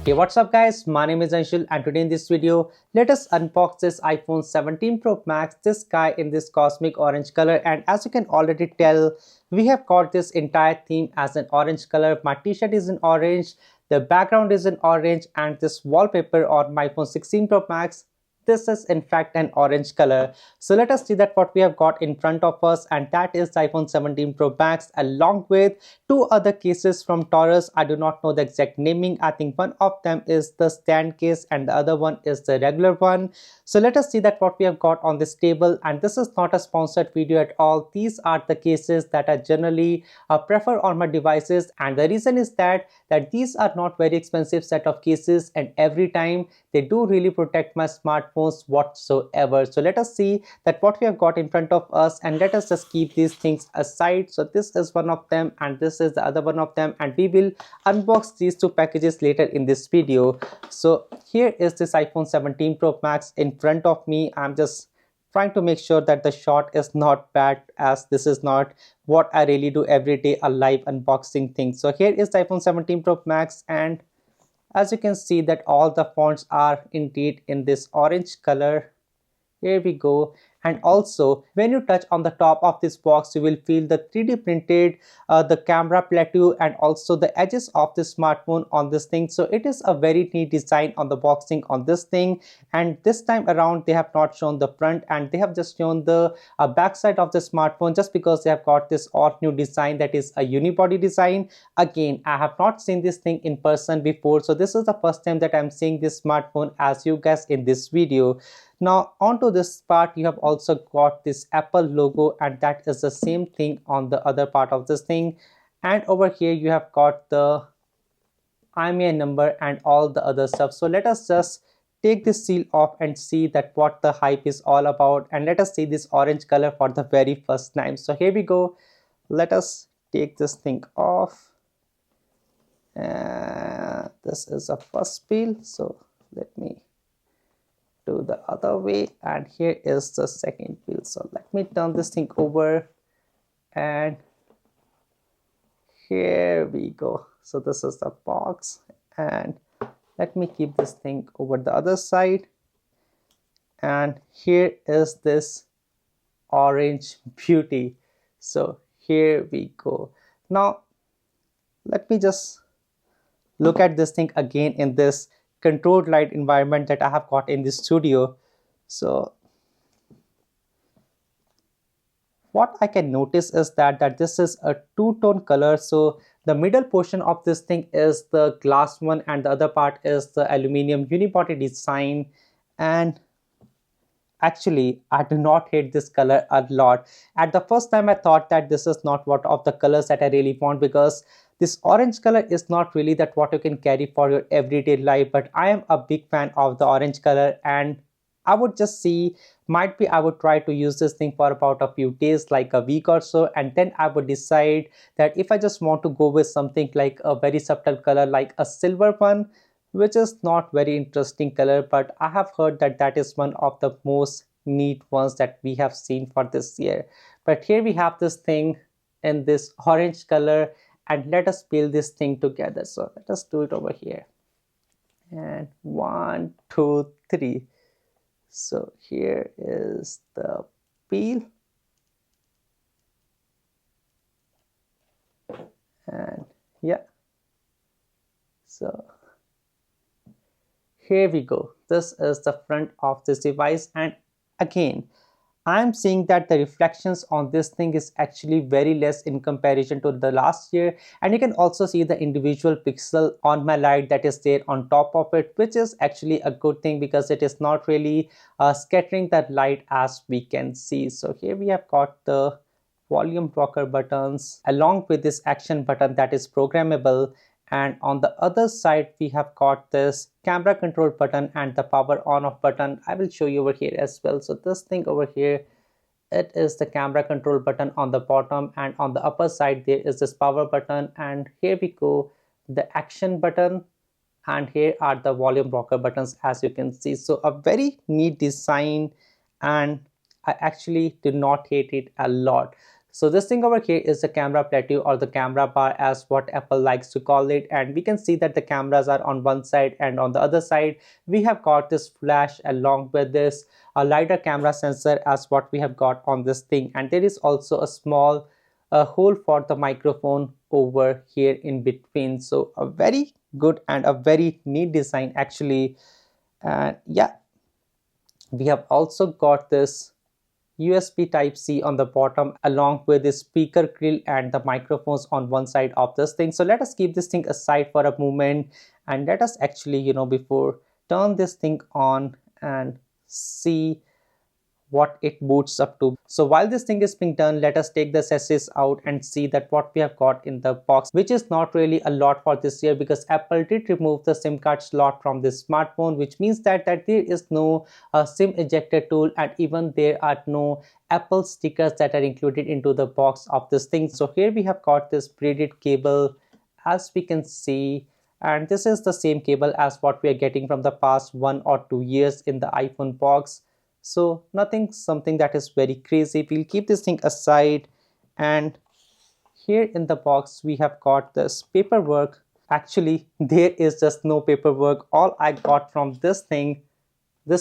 Hey, what's up guys, my name is Anshul and today in this video let us unbox this iPhone 17 Pro Max, this guy in this cosmic orange color. And as you can already tell, we have got this entire theme as an orange color. My t-shirt is in orange, the background is in orange, and this wallpaper on my iPhone 16 Pro Max, this is in fact an orange color. So let us see that what we have got in front of us, and that is the iPhone 17 Pro Max along with two other cases from Torras. I do not know the exact naming. I think one of them is the stand case and the other one is the regular one. So let us see that what we have got on this table, and this is not a sponsored video at all. These are the cases that I generally prefer on my devices, and the reason is that these are not very expensive set of cases, and every time they do really protect my smartphones whatsoever. So let us see that what we have got in front of us, and let us just keep these things aside. So this is one of them and this is the other one of them, and we will unbox these two packages later in this video. So here is this iPhone 17 Pro Max in front of me. I'm just trying to make sure that the shot is not bad, as this is not what I really do every day, a live unboxing thing. So here is the iPhone 17 Pro Max, and as you can see that all the fonts are indeed in this orange color. Here we go. And also when you touch on the top of this box, you will feel the 3D printed the camera plateau and also the edges of the smartphone on this thing. So it is a very neat design on the boxing on this thing. And this time around they have not shown the front, and they have just shown the back side of the smartphone, just because they have got this all new design that is a unibody design. Again, I have not seen this thing in person before, so this is the first time that I'm seeing this smartphone as you guys in this video. Now onto this part, you have also got this Apple logo, and that is the same thing on the other part of this thing. And over here you have got the IMEI number and all the other stuff. So let us just take this seal off and see that what the hype is all about, and let us see this orange color for the very first time. So here we go. Let us take this thing off. This is the first peel, so let me do the other way, and here is the second peel. So let me turn this thing over, and here we go. So this is the box, and let me keep this thing over the other side, and here is this orange beauty. So here we go. Now let me just look at this thing again in this controlled light environment that I have got in this studio. So what I can notice is that this is a two-tone color. So the middle portion of this thing is the glass one, and the other part is the aluminum unibody design. And actually I do not hate this color a lot. At the first time I thought that this is not one of the colors that I really want, because this orange color is not really that what you can carry for your everyday life. But I am a big fan of the orange color, and I would just see, might be I would try to use this thing for about a few days, like a week or so, and then I would decide that if I just want to go with something like a very subtle color like a silver one, which is not very interesting color, but I have heard that that is one of the most neat ones that we have seen for this year. But here we have this thing in this orange color, and let us peel this thing together. So let us do it over here, and 1 2 3. So here is the peel, and yeah, so here we go. This is the front of this device, and again I'm seeing that the reflections on this thing is actually very less in comparison to the last year. And you can also see the individual pixel on my light that is there on top of it, which is actually a good thing because it is not really scattering that light as we can see. So here we have got the volume rocker buttons along with this action button that is programmable. And on the other side we have got this camera control button and the power on off button. I will show you over here as well. So this thing over here, it is the camera control button on the bottom, and on the upper side there is this power button, and here we go, the action button, and here are the volume rocker buttons as you can see. So a very neat design, and I actually did not hate it a lot. So this thing over here is the camera plateau or the camera bar as what Apple likes to call it, and we can see that the cameras are on one side, and on the other side we have got this flash along with this a lighter camera sensor as what we have got on this thing. And there is also a small hole for the microphone over here in between. So a very good and a very neat design actually. And yeah, we have also got this USB type C on the bottom along with the speaker grill and the microphones on one side of this thing. So let us keep this thing aside for a moment, and let us actually, before turn this thing on and see what it boots up to. So while this thing is being done, let us take the sachets out and see that what we have got in the box, which is not really a lot for this year because Apple did remove the SIM card slot from this smartphone, which means that there is no SIM ejector tool, and even there are no Apple stickers that are included into the box of this thing. So here we have got this braided cable as we can see, and this is the same cable as what we are getting from the past 1 or 2 years in the iPhone box. So nothing something that is very crazy. We'll keep this thing aside, and here in the box we have got this paperwork. Actually there is just no paperwork. All I got from this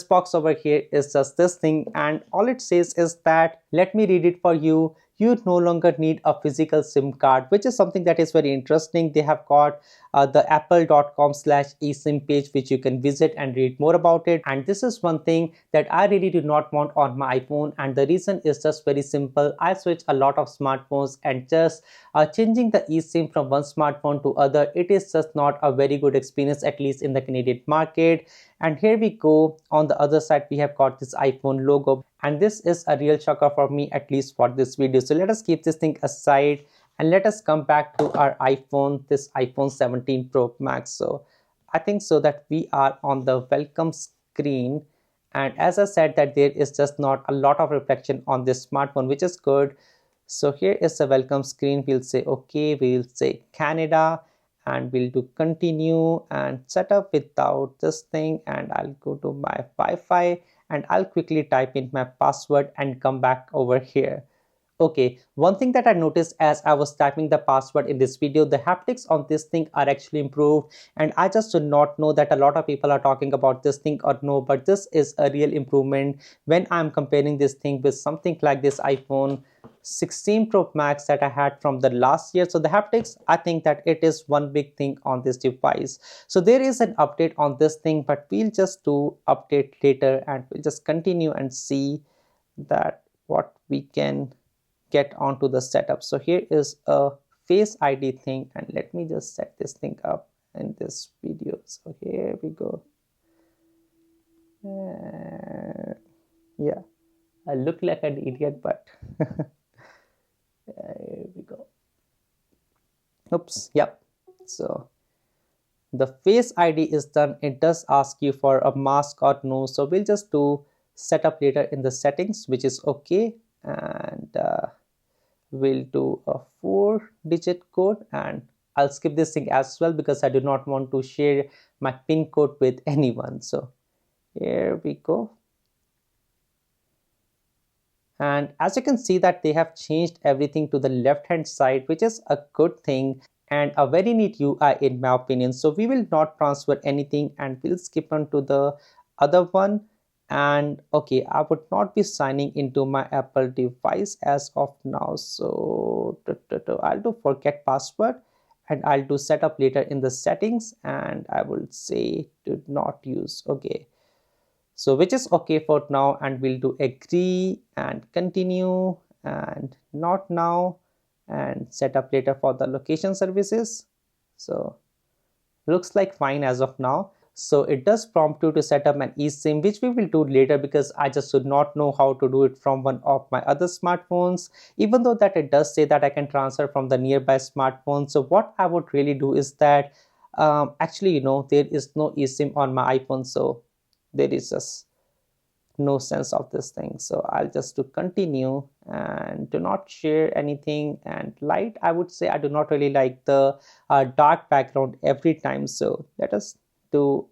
box over here is just this thing, and all it says is that, let me read it for you, you no longer need a physical SIM card, which is something that is very interesting. They have got the apple.com/eSIM page, which you can visit and read more about it. And this is one thing that I really do not want on my iPhone, and the reason is just very simple. I switch a lot of smartphones, and just changing the eSIM from one smartphone to other, it is just not a very good experience, at least in the Canadian market. And here we go, on the other side we have got this iPhone logo, and this is a real shocker for me, at least for this video. So let us keep this thing aside and let us come back to our iPhone, this iPhone 17 Pro Max. So I think so that we are on the welcome screen, and as I said that there is just not a lot of reflection on this smartphone, which is good. So here is the welcome screen. We'll say okay, we'll say Canada, and we'll do continue and set up without this thing, and I'll go to my Wi-Fi and I'll quickly type in my password and come back over here. Okay, one thing that I noticed as I was typing the password in this video, the haptics on this thing are actually improved, and I just do not know that a lot of people are talking about this thing or no, but this is a real improvement when I'm comparing this thing with something like this iPhone 16 Pro Max that I had from the last year. So the haptics, I think that it is one big thing on this device. So there is an update on this thing, but we'll just do update later, and we'll just continue and see that what we can get onto the setup. So here is a Face ID thing, and let me just set this thing up in this video. So here we go. Yeah, I look like an idiot, but here we go. Oops, yep. So the Face ID is done. It does ask you for a mask or no, so we'll just do setup later in the settings, which is okay. And we'll do a 4-digit code, and I'll skip this thing as well because I do not want to share my PIN code with anyone. So here we go. And as you can see that they have changed everything to the left hand side, which is a good thing and a very neat UI in my opinion. So we will not transfer anything, and we'll skip on to the other one. And okay, I would not be signing into my Apple device as of now, so I'll do forget password, and I'll do setup later in the settings, and I will say do not use. Okay, so which is okay for now, and we'll do agree and continue and not now, and setup later for the location services. So looks like fine as of now. So it does prompt you to set up an eSIM, which we will do later because I just do not know how to do it from one of my other smartphones, even though that it does say that I can transfer from the nearby smartphone. So what I would really do is that actually, there is no eSIM on my iPhone, so there is just no sense of this thing. So I'll just do continue and do not share anything, and light, I would say I do not really like the dark background every time. So let us do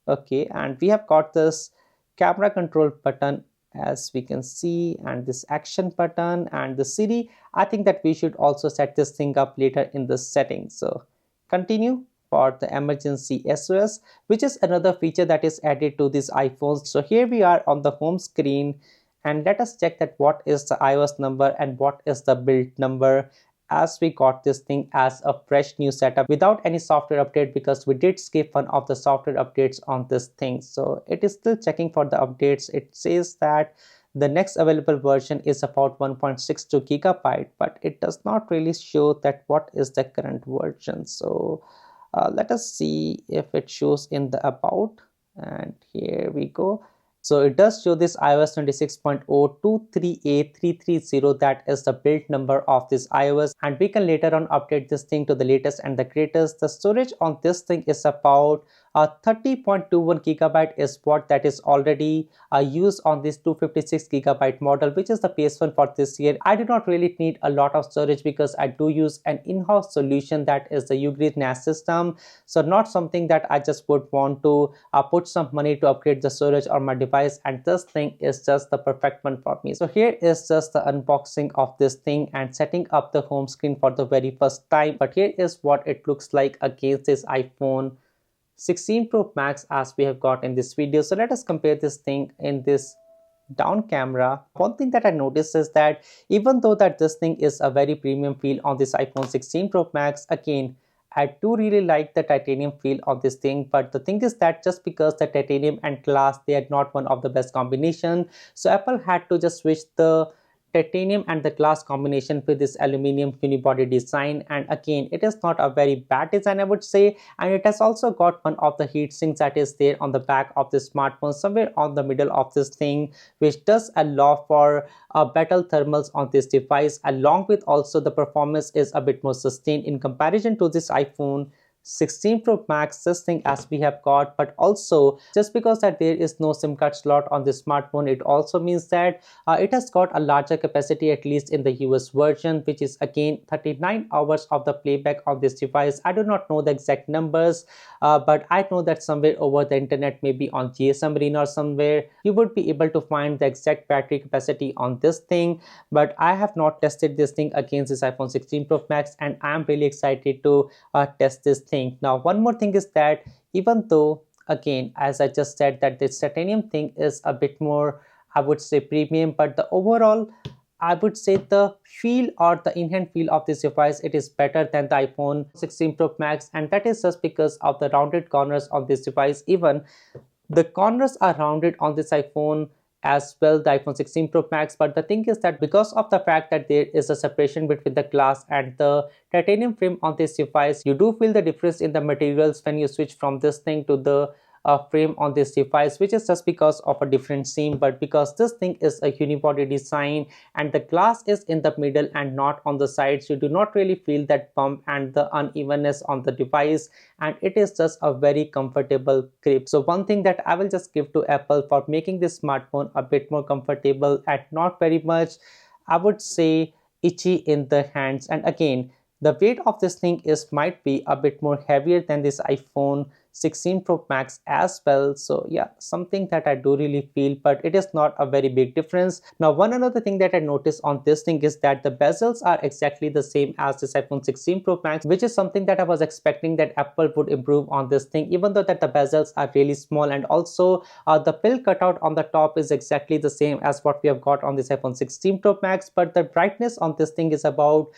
okay, and we have got this camera control button as we can see, and this action button and the Siri. I think that we should also set this thing up later in the settings. So continue for the emergency SOS, which is another feature that is added to these iPhones. So here we are on the home screen, and let us check that what is the iOS number and what is the build number, as we got this thing as a fresh new setup without any software update, because we did skip one of the software updates on this thing. So it is still checking for the updates. It says that the next available version is about 1.62 gigabyte, but it does not really show that what is the current version. So let us see if it shows in the about, and here we go. So it does show this iOS 26.023A330. That is the build number of this iOS, and we can later on update this thing to the latest and the greatest. The storage on this thing is about 30.21 gigabyte is what that is already used on this 256 gigabyte model, which is the base one for this year. I do not really need a lot of storage because I do use an in-house solution, that is the Ugrid NAS system. So not something that I just would want to put some money to upgrade the storage on my device, and this thing is just the perfect one for me. So here is just the unboxing of this thing and setting up the home screen for the very first time. But here is what it looks like against this iPhone 16 Pro Max as we have got in this video. So let us compare this thing in this down camera. One thing that I noticed is that even though that this thing is a very premium feel on this iPhone 16 Pro Max, again, I do really like the titanium feel of this thing. But the thing is that just because the titanium and glass, they are not one of the best combination, so Apple had to just switch the titanium and the glass combination with this aluminum unibody design. And again, it is not a very bad design, I would say, and it has also got one of the heat sinks that is there on the back of the smartphone, somewhere on the middle of this thing, which does allow for better thermals on this device. Along with also the performance is a bit more sustained in comparison to this iPhone 16 Pro Max, this thing as we have got. But also, just because that there is no SIM card slot on this smartphone, it also means that it has got a larger capacity, at least in the US version, which is again 39 hours of the playback on this device. I do not know the exact numbers, but I know that somewhere over the internet, maybe on GSM Arena or somewhere, you would be able to find the exact battery capacity on this thing. But I have not tested this thing against this iPhone 16 Pro Max, and I am really excited to test this thing. Now, one more thing is that even though, again, as I just said, that this titanium thing is a bit more, I would say, premium, but the overall, I would say, the feel or the in-hand feel of this device, it is better than the iPhone 16 Pro Max, and that is just because of the rounded corners of this device. Even the corners are rounded on this iPhone as well, the iPhone 16 Pro Max. But the thing is that because of the fact that there is a separation between the glass and the titanium frame on this device, you do feel the difference in the materials when you switch from this thing to the frame on this device, which is just because of a different seam. But because this thing is a unibody design and the glass is in the middle and not on the sides, you do not really feel that bump and the unevenness on the device, and it is just a very comfortable grip. So one thing that I will just give to Apple for making this smartphone a bit more comfortable and not very much, I would say, itchy in the hands. And again, the weight of this thing is might be a bit more heavier than this iPhone 16 Pro Max as well. So yeah, something that I do really feel, but it is not a very big difference. Now, one another thing that I noticed on this thing is that the bezels are exactly the same as this iPhone 16 Pro Max, which is something that I was expecting that Apple would improve on this thing, even though that the bezels are really small. And also the pill cutout on the top is exactly the same as what we have got on this iPhone 16 Pro Max, but the brightness on this thing is about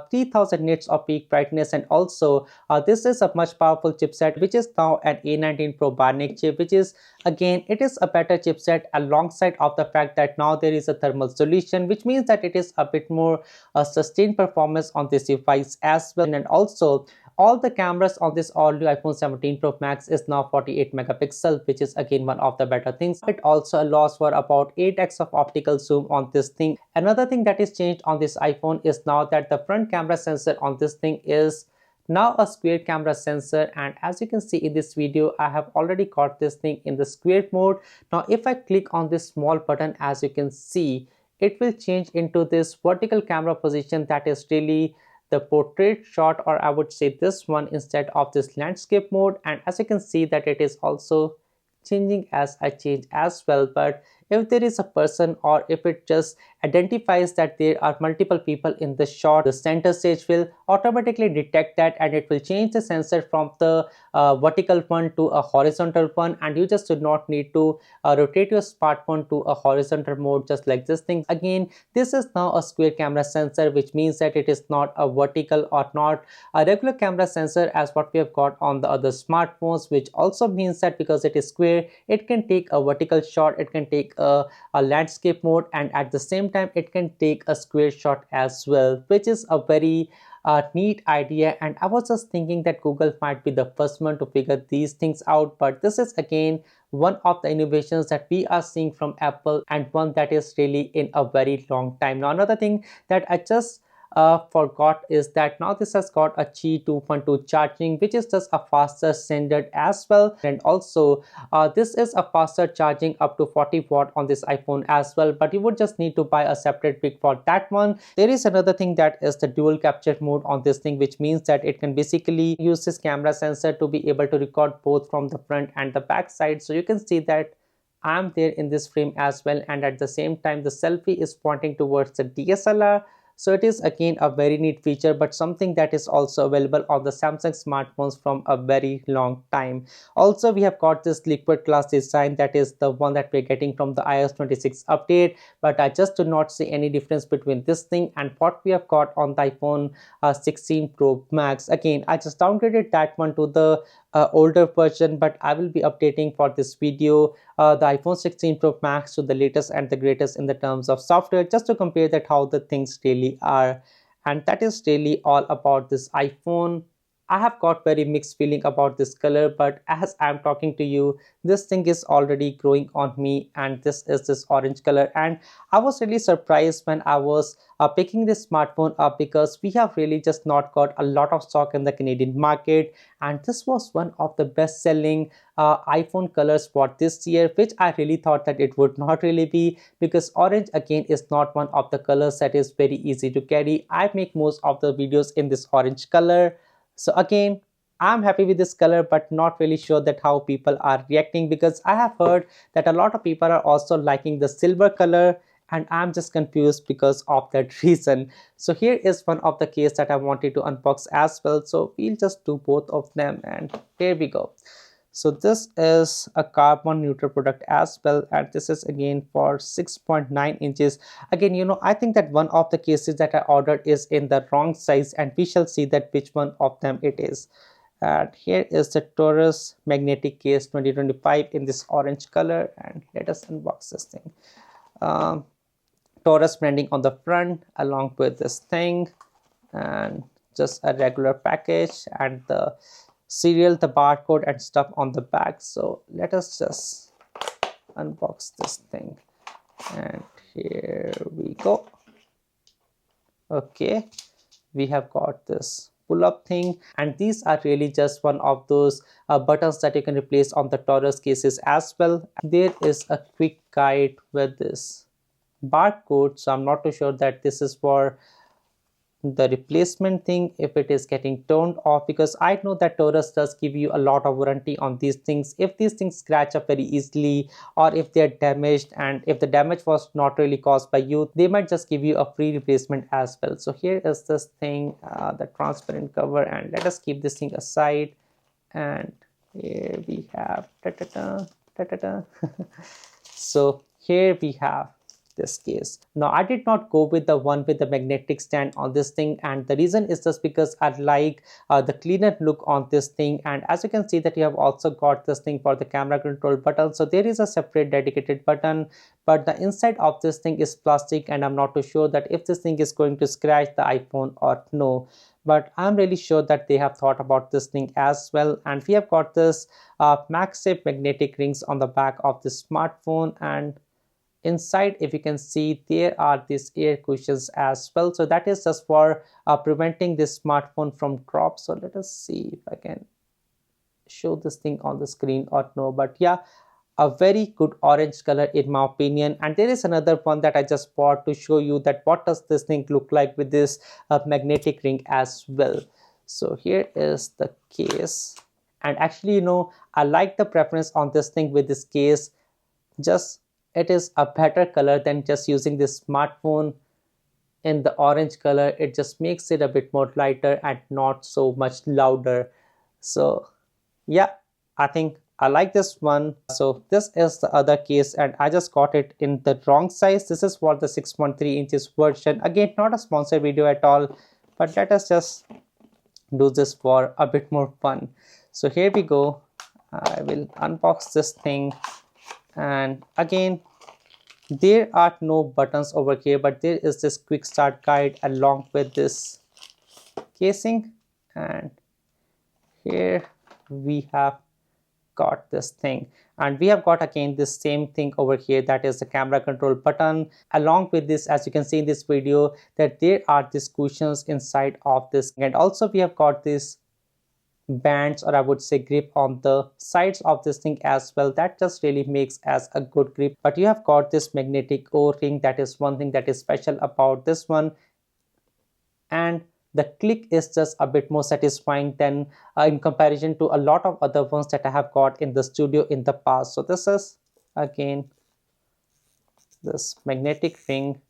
3000 nits of peak brightness. And also this is a much powerful chipset, which is now an A19 Pro Bionic chip, which is, again, it is a better chipset, alongside of the fact that now there is a thermal solution, which means that it is a bit more sustained performance on this device as well. And also all the cameras on this all new iPhone 17 Pro Max is now 48 megapixel, which is again one of the better things. It also allows for about 8x of optical zoom on this thing. Another thing that is changed on this iPhone is now that the front camera sensor on this thing is now a square camera sensor. And as you can see in this video, I have already got this thing in the square mode. Now if I click on this small button, as you can see, it will change into this vertical camera position, that is really the portrait shot, or I would say this one, instead of this landscape mode. And as you can see that it is also changing as I change as well. But if there is a person or if it just identifies that there are multiple people in the shot, the center stage will automatically detect that and it will change the sensor from the vertical one to a horizontal one, and you just do not need to rotate your smartphone to a horizontal mode just like this thing. Again, this is now a square camera sensor, which means that it is not a vertical or not a regular camera sensor as what we have got on the other smartphones, which also means that because it is square, it can take a vertical shot, it can take a landscape mode, and at the same time it can take a square shot as well, which is a very neat idea. And I was just thinking that Google might be the first one to figure these things out, but this is again one of the innovations that we are seeing from Apple, and one that is really in a very long time. Now another thing that I just forgot is that now this has got a Qi 2.2 charging, which is just a faster standard as well. And also this is a faster charging up to 40 watt on this iPhone as well, but you would just need to buy a separate brick for that one. There is another thing that is the dual capture mode on this thing, which means that it can basically use this camera sensor to be able to record both from the front and the back side. So you can see that I'm there in this frame as well, and at the same time the selfie is pointing towards the DSLR. So it is again a very neat feature, but something that is also available on the Samsung smartphones from a very long time. Also, we have got this liquid glass design, that is the one that we're getting from the iOS 26 update, but I just do not see any difference between this thing and what we have got on the iPhone 16 Pro Max. Again, I just downgraded that one to the older version, but I will be updating for this video the iPhone 16 Pro Max to the latest and the greatest in the terms of software, just to compare that how the things really are. And that is really all about this iPhone. I have got very mixed feeling about this color, but as I'm talking to you, this thing is already growing on me, and this is this orange color. And I was really surprised when I was picking this smartphone up, because we have really just not got a lot of stock in the Canadian market, and this was one of the best selling iPhone colors for this year, which I really thought that it would not really be, because orange again is not one of the colors that is very easy to carry. I make most of the videos in this orange color. So again, I'm happy with this color, but not really sure that how people are reacting, because I have heard that a lot of people are also liking the silver color, and I'm just confused because of that reason. So here is one of the case that I wanted to unbox as well. So we'll just do both of them, and here we go. So this is a carbon neutral product as well, and this is again for 6.9 inches. Again, I think that one of the cases that I ordered is in the wrong size, and we shall see that which one of them it is. And here is the Torras magnetic case 2025 in this orange color, and let us unbox this thing. Torras branding on the front along with this thing, and just a regular package, and the serial, the barcode and stuff on the back. So let us just unbox this thing, and here we go. Okay, we have got this pull-up thing, and these are really just one of those buttons that you can replace on the Torras cases as well. There is a quick guide with this barcode, so I'm not too sure that this is for the replacement thing if it is getting turned off, because I know that Torras does give you a lot of warranty on these things. If these things scratch up very easily, or if they're damaged, and if the damage was not really caused by you, they might just give you a free replacement as well. So here is this thing, the transparent cover, and let us keep this thing aside. And here we have so here we have this case. Now I did not go with the one with the magnetic stand on this thing, and the reason is just because I like the cleaner look on this thing. And as you can see that you have also got this thing for the camera control button, so there is a separate dedicated button, but the inside of this thing is plastic, and I'm not too sure that if this thing is going to scratch the iPhone or no, but I'm really sure that they have thought about this thing as well. And we have got this MagSafe magnetic rings on the back of the smartphone, and inside, if you can see, there are these air cushions as well. So that is just for preventing this smartphone from drop. So let us see if I can show this thing on the screen or no, but yeah, a very good orange color in my opinion. And there is another one that I just bought to show you that what does this thing look like with this magnetic ring as well. So here is the case, and actually I like the preference on this thing with this case. Just it is a better color than just using this smartphone in the orange color. It just makes it a bit more lighter and not so much louder. So yeah, I think I like this one. So this is the other case, and I just got it in the wrong size. This is for the 6.3 inches version. Again, not a sponsored video at all, but let us just do this for a bit more fun. So here we go. I will unbox this thing, and again, there are no buttons over here, but there is this quick start guide along with this casing. And here we have got this thing, and we have got again this same thing over here, that is the camera control button. Along with this, as you can see in this video, that there are these cushions inside of this, and also we have got this bands, or I would say grip, on the sides of this thing as well. That just really makes as a good grip. But you have got this magnetic o-ring. That is one thing that is special about this one, and the click is just a bit more satisfying than in comparison to a lot of other ones that I have got in the studio in the past. So this is again this magnetic ring,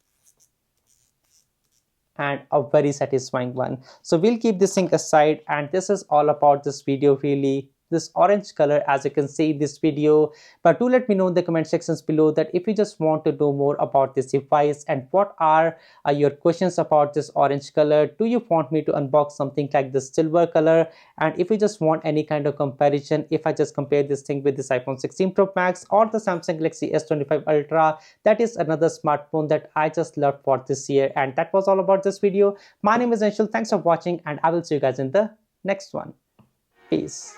and a very satisfying one. So we'll keep this thing aside, and this is all about this video, really, this orange color, as you can see in this video. But do let me know in the comment sections below that if you just want to know more about this device, and what are your questions about this orange color. Do you want me to unbox something like this silver color? And if you just want any kind of comparison, if I just compare this thing with this iPhone 16 Pro Max or the Samsung Galaxy S25 Ultra, that is another smartphone that I just loved for this year. And that was all about this video. My name is Anshul. Thanks for watching, and I will see you guys in the next one. Peace.